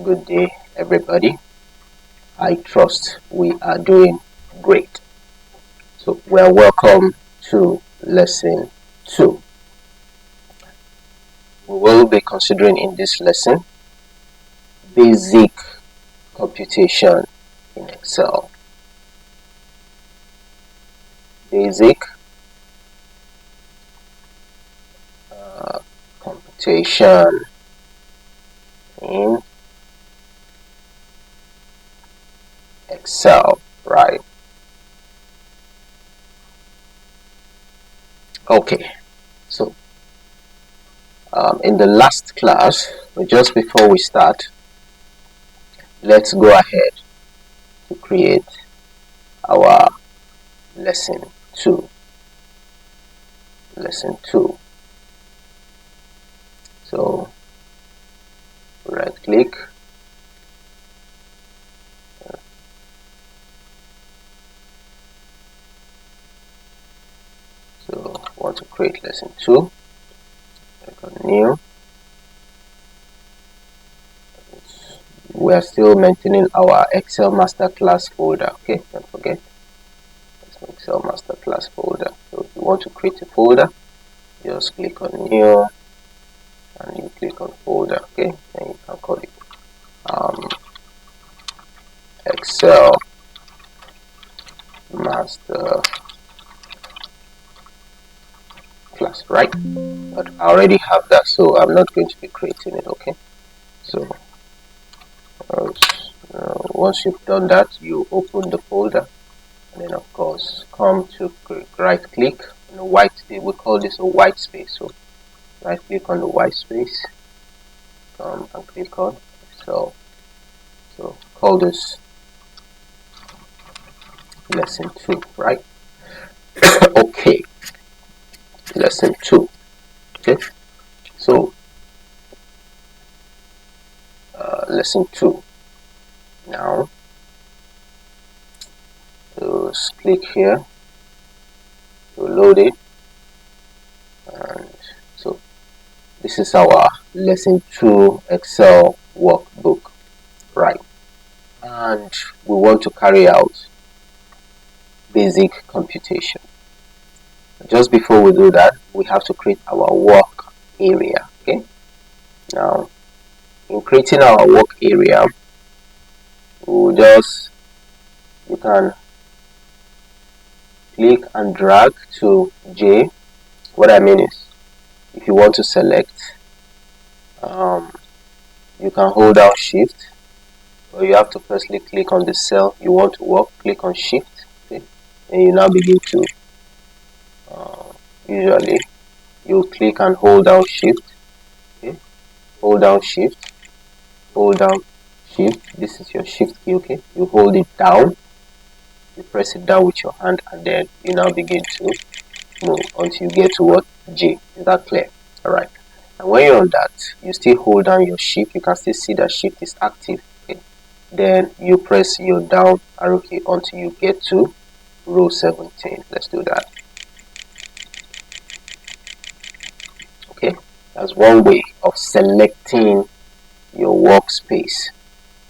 Good day, everybody. I trust we are doing great. So, welcome to lesson 2. We will be considering in this lesson basic computation in Excel. Basic computation in Excel, right? Okay, so in the last class, just before we start, let's go ahead to create our lesson 2. Lesson 2. So right click, so want to create lesson 2, click on new. We are still maintaining our Excel masterclass folder, okay? Don't forget, it's an Excel masterclass folder. So if you want to create a folder, just click on new and you click on folder, okay? And you can call it Excel master class, right? But I already have that, so I'm not going to be creating it, okay? So once you've done that, you open the folder, and then of course come to right click on the white space. We call this a white space, so right click on the white space, come and click on Excel. So call this lesson 2, right? Okay, lesson 2. Okay, so lesson 2. Now just click here to load it, and so this is our lesson 2 Excel workbook, right? And we want to carry out basic computation. Just before we do that, we have to create our work area, okay? Now in creating our work area, you can click and drag to J. What I mean is, if you want to select, you can hold down shift, or you have to firstly click on the cell you want to work, click on shift, okay? And you now begin to usually you click and hold down shift, okay? Hold down shift, hold down shift. This is your shift key, okay? You hold it down, you press it down with your hand, and then you now begin to move until you get to what? J. Is that clear? All right. And when you're on that, you still hold down your shift. You can still see that shift is active, okay? Then you press your down arrow key until you get to row 17. Let's do that. Okay, that's one way of selecting your workspace.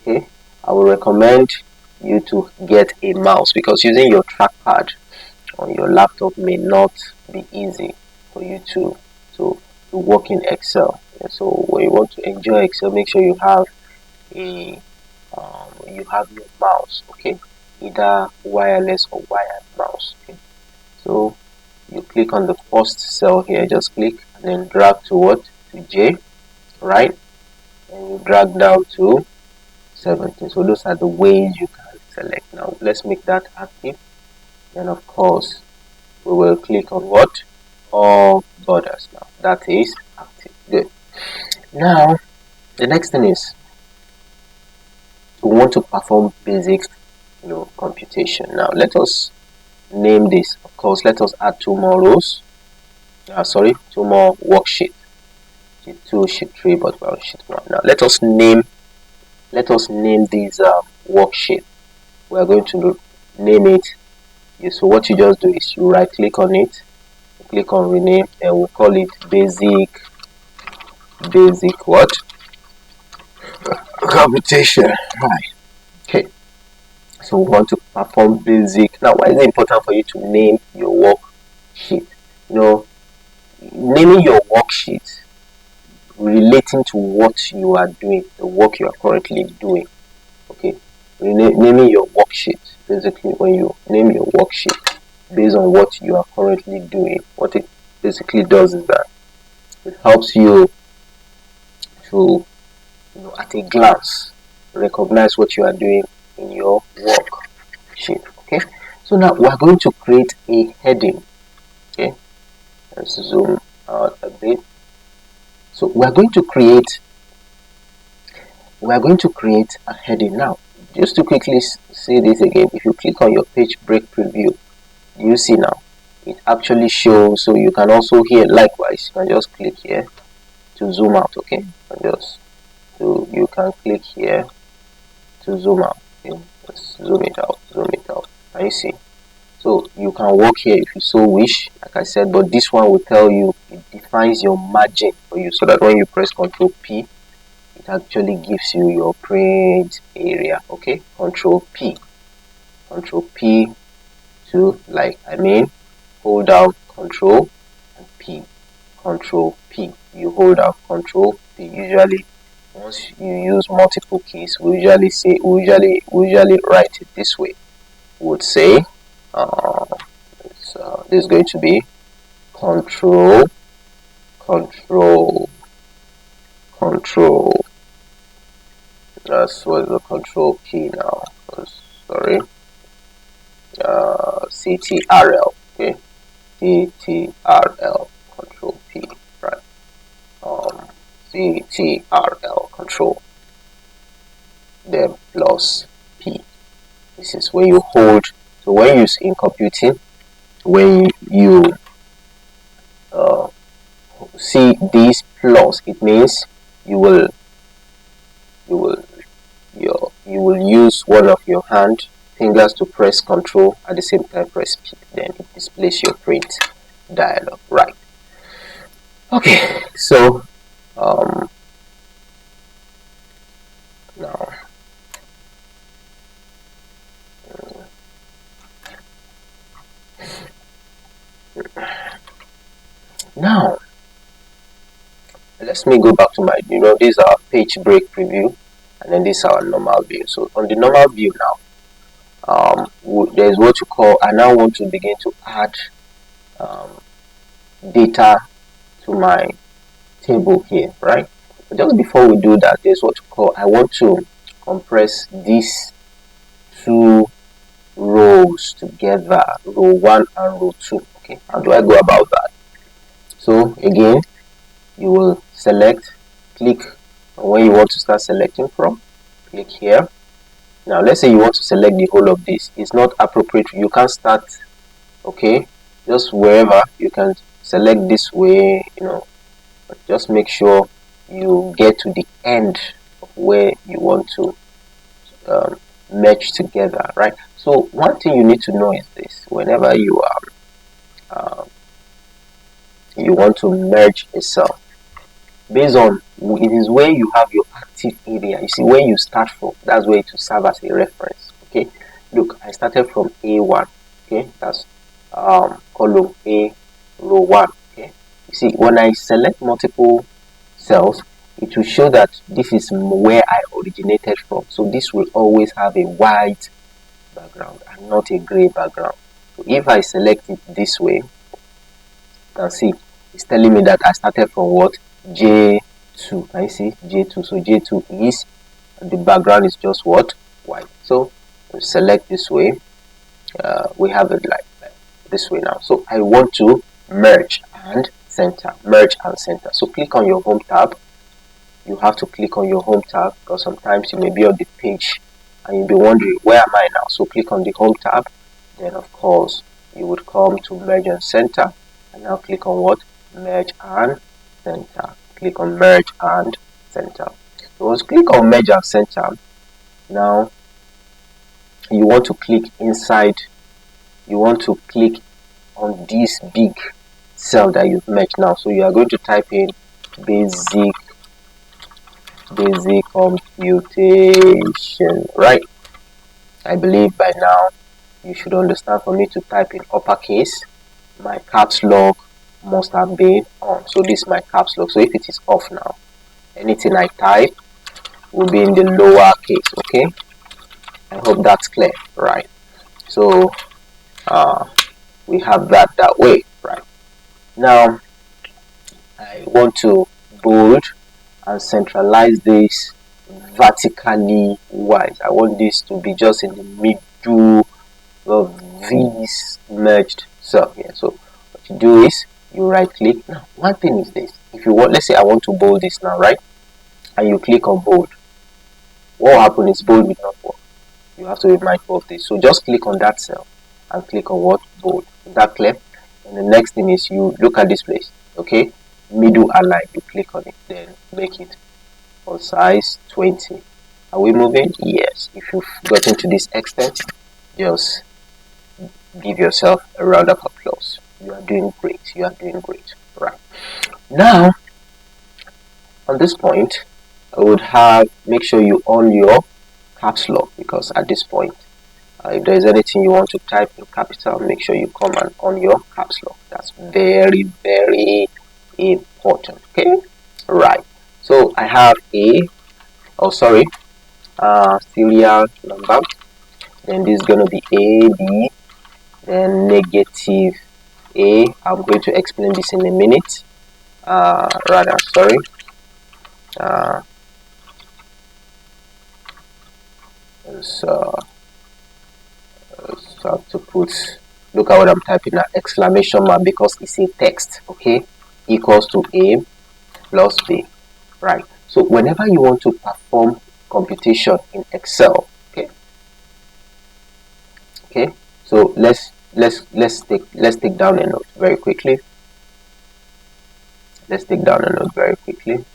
Okay, I will recommend you to get a mouse, because using your trackpad on your laptop may not be easy for you to work in Excel. And so when you want to enjoy Excel, make sure you have your mouse, okay? Either wireless or wired mouse, okay? So you click on the first cell here, just click and then drag to what? To J, right? And you drag down to 17. So those are the ways you can select. Now let's make that active. And of course we will click on what? All borders. Now that is active. Good. Now the next thing is, we want to perform basic computation. Now let us name this. Of course, let us add 2 more rows. 2 more worksheet. Sheet 2, sheet 3, but we're on sheet 1. Now let us name this worksheet. We are going to name it. So what you just do is you right click on it, click on rename, and we'll call it basic what? computation. Right. Okay. So we want to perform basic. Now, why is it important for you to name your worksheet? You know, naming your worksheet relating to what you are doing, the work you are currently doing. Okay, naming your worksheet, basically when you name your worksheet based on what you are currently doing, what it basically does is that it helps you to, at a glance, recognize what you are doing in your worksheet. Okay, so now we are going to create a heading. Okay, let's zoom out a bit. So we are going to create a heading now. Just to quickly say this again, if you click on your page break preview, you see now it actually shows. So you can also here likewise, you can just click here to zoom out. Okay, and you can click here to zoom out. Okay, just zoom it out, and you see. So you can work here if you so wish, like I said, but this one will tell you, it defines your margin for you, so that when you press Ctrl P, it actually gives you your print area. Okay, Ctrl P to, like, hold down Ctrl and P, Ctrl P. You hold down Ctrl P. Usually, once you use multiple keys, we usually write it this way. We would say, this is going to be Control. That's what the Control key now. Sorry. CTRL. Okay. CTRL. Control P. Right. CTRL. Control. Then plus P. This is when you hold. So when you in computing, when you see this plus, it means you will use one of your fingers to press Control, at the same time press P, then it displays your print dialog. Right. Okay, so now let me go back to my, this is our page break preview, and then this is our normal view. So on the normal view now, there's what you call, I now want to begin to add data to my table here, right? But just before we do that, there's what you call, I want to compress these two rows together, row 1 and row 2. Okay, how do I go about that? So again, you will click on where you want to start selecting from, click here. Now let's say you want to select the whole of this. It's not appropriate, you can start, okay, just wherever you can select this way, but just make sure you get to the end of where you want to merge together, right? So one thing you need to know is this: whenever you you want to merge a cell, based on, it is where you have your active area. You see where you start from, that's where it will serve as a reference. Okay, look, I started from A1. Okay, that's column A, row 1. Okay, you see when I select multiple cells, it will show that this is where I originated from. So this will always have a white background and not a gray background. So if I select it this way, you can see it's telling me that I started from what? J2. Can you see J2? So J2 is, the background is just what? White. So we select this way. We have it like this way now. So I want to merge and center. So click on your home tab. You have to click on your home tab, because sometimes you may be on the page and you'll be wondering, where am I now? So click on the home tab. Then of course you would come to merge and center, and now click on what? Merge and center. Click on merge and center. So once you click on merge and center, now you want to click inside, you want to click on this big cell that you've merged now. So you are going to type in basic basic computation, right? I believe by now you should understand. For me to type in uppercase, my caps lock must have been on. So this is my caps lock. So if it is off now, anything I type will be in the lower case. Okay, I hope that's clear, right? So we have that way, right? Now I want to bold and centralize this vertically wise. I want this to be just in the middle of this merged cell here. So what you do is you right click. Now one thing is this: if you want, let's say I want to bold this now, right? And you click on bold, what will happen is bold will not work. You have to be mindful of this. So just click on that cell and click on what? Bold. Is that clear? And the next thing is you look at this place, okay? Middle align, you click on it, then make it for size 20. Are we moving? Yes. If you've gotten to this extent, just give yourself a round of applause. You are doing great. You are doing great. Right. Now, on this point, I would have make sure you on your caps lock, because at this point, if there is anything you want to type in capital, make sure you come and on your caps lock. That's very, very important. Okay, right. So I have serial number. Then this is gonna be A, B, then negative A. I'm going to explain this in a minute. So I have to put, look at what I'm typing now, exclamation mark, because it's a text, okay, equals to A plus B, right? So whenever you want to perform computation in Excel, okay, so let's take down a note very quickly. Let's take down a note very quickly.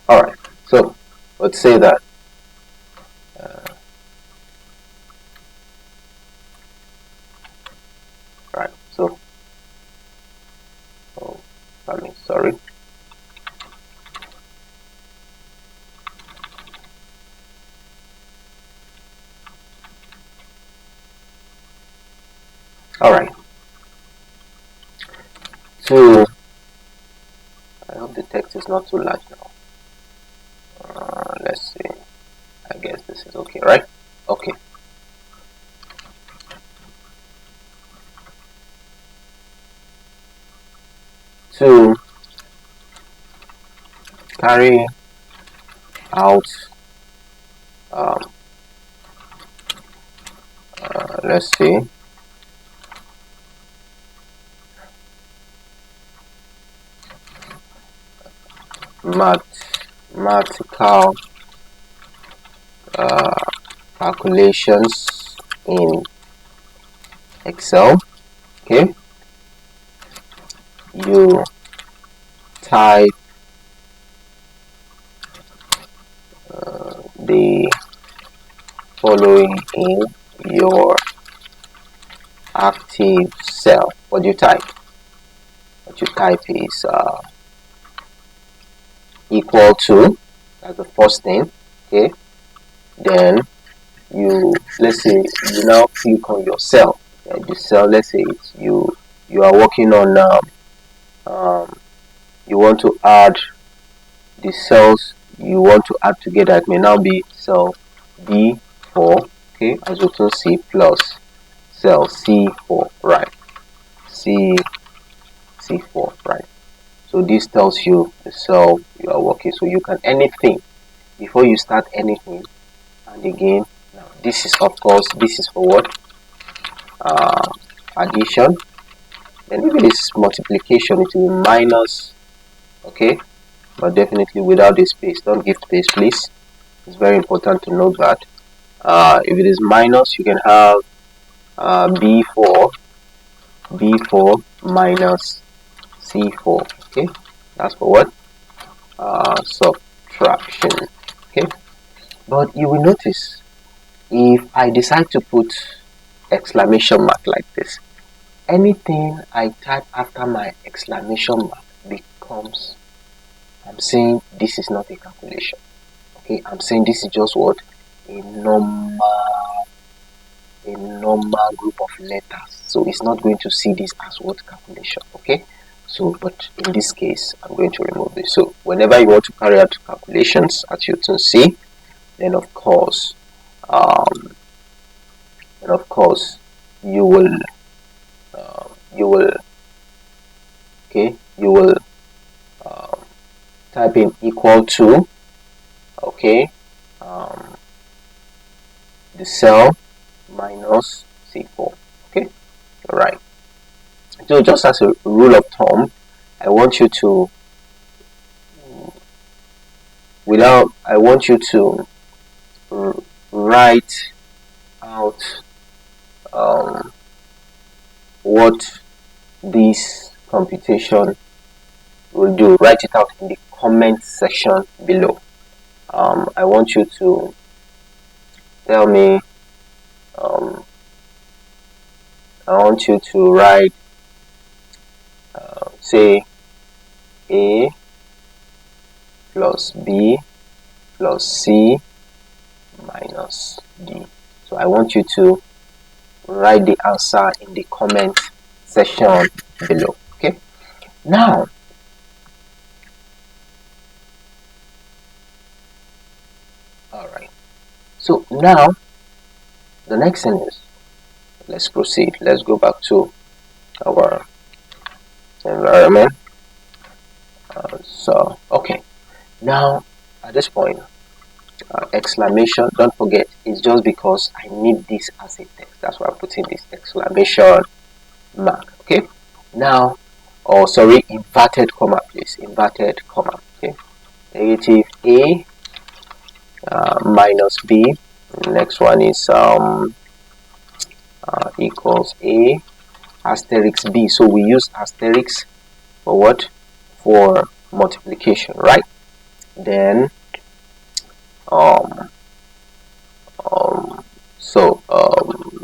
All right, so let's say that right. So, sorry. All right. So I hope the text is not too large now. Let's see. I guess this is okay, right? Okay. To carry out, let's see. Mathematical calculations in Excel. Okay, you type the following in your active cell. What do you type? What you type is equal to, that's the first thing. Okay, then let's say you now click on your cell. The cell, let's say it's you are working on you want to add the cells you want to add together. It may now be cell B4, okay, as you can see, plus cell C4, right? C4, right? So this tells you the cell you are working. So you can anything before you start anything. And again, now this is, of course, this is for what? Addition. Then if it is multiplication, it will be minus, okay, but definitely without the space. Don't give space, please. It's very important to note that. If it is minus, you can have B4 minus C4, okay, that's for what? Subtraction, okay. But you will notice if I decide to put exclamation mark like this, anything I type after my exclamation mark becomes, I'm saying this is not a calculation. Okay, I'm saying this is just what? A normal group of letters. So it's not going to see this as what? Calculation. Okay, so but in this case I'm going to remove this. So whenever you want to carry out calculations, as you can see, then of course you will you will type in equal to, okay, the cell minus C4. Okay, all right. So just as a rule of thumb, I want you to write out what this computation will do. Write it out in the comment section below. I want you to tell me, I want you to write, say, A plus B plus C minus D. So I want you to write the answer in the comment section below. Okay, now alright, so now the next thing is, let's proceed. Let's go back to our environment. So okay, now at this point, exclamation, don't forget, it's just because I need this as a text. That's why I'm putting this exclamation mark. Okay, now, or sorry, inverted comma, please, inverted comma. Okay, negative A minus B. Next one is equals A asterisk B. So we use asterisk for what? For multiplication, right? Then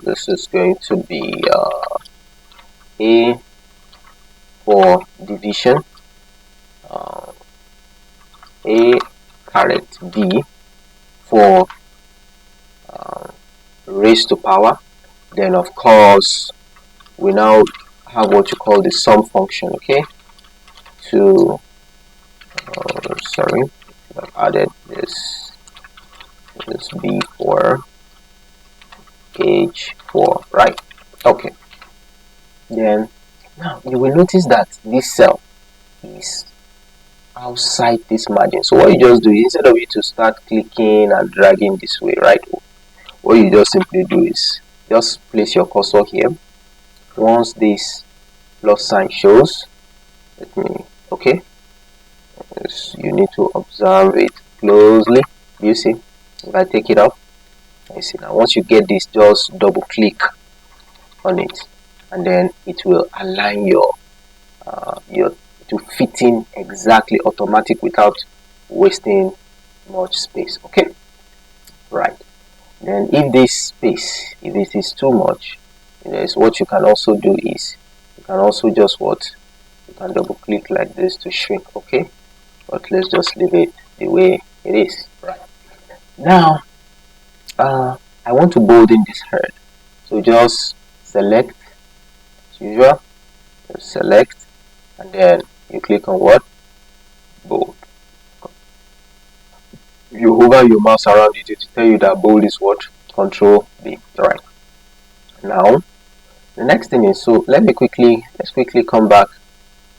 this is going to be A for division, A caret B for raised to power. Then of course we now have what you call the sum function. Okay, to sorry, I've added this B for H4, right? Okay, then now you will notice that this cell is outside this margin. So what you just do, instead of you to start clicking and dragging this way, right, what you just simply do is just place your cursor here. Once this plus sign shows, okay, you need to observe it closely. You see, if I take it up, you see, now once you get this, just double click on it, and then it will align your to fit in exactly automatic without wasting much space. Okay, right. Then if this space, if it is too much, what you can also do is you can also just you can double click like this to shrink. Okay, but let's just leave it the way it is. Right now, I want to bold in this head, so just select as usual, just select, and then you click on what? Bold. You hover your mouse around it, it will tell you that bold is what? Control B. Right. Now the next thing is, so let's quickly come back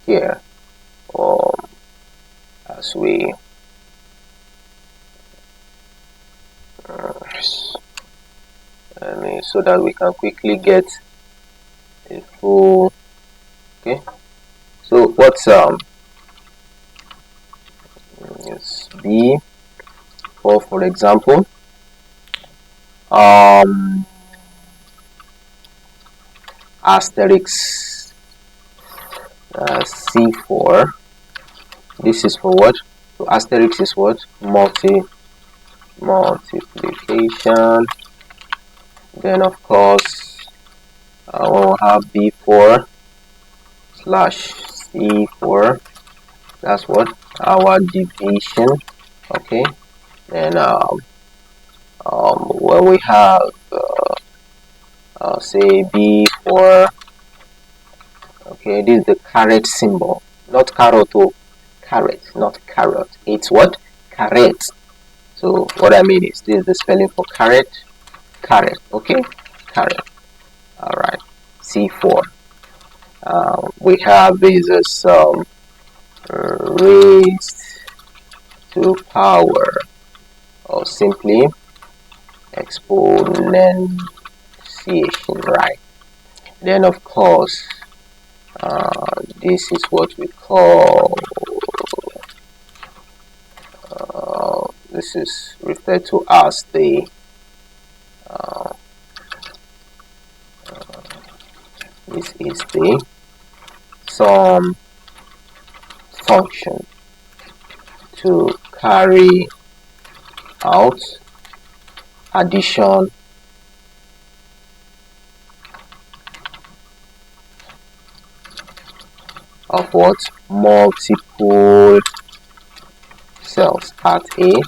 here as we so that we can quickly get a full. Okay, so what's it's B for example, asterisk C4. This is for what? So asterisk is what? Multiplication, Then of course I will have B4 slash C4. That's what our division. Okay. Then when we have say B4. Okay, this is the caret symbol, not carrot. Oh, caret, not carrot. It's what? Caret. So what I mean is this is the spelling for caret. Caret. Okay, caret. All right. C4. We have this as raised to power, or simply exponentiation, right? Then of course this is what we call this is referred to as the this is the sum function to carry out addition of what? Multiple cells at a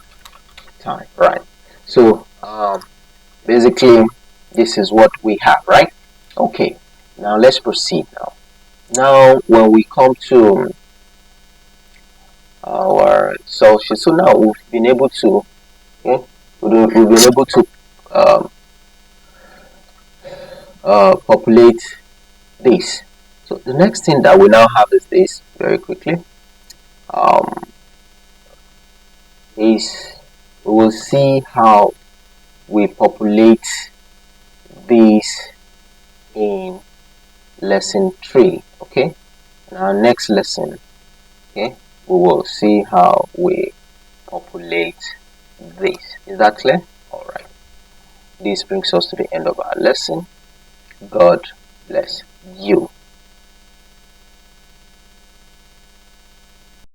time, right? So basically this is what we have, right? Okay, now let's proceed. Now when we come to our cell sheet, so now we've been able to we've been able to populate this. So the next thing that we now have is this, very quickly, is we will see how we populate these in lesson 3. Okay, in our next lesson, okay, we will see how we populate this. Is that clear? All right, this brings us to the end of our lesson. God bless you.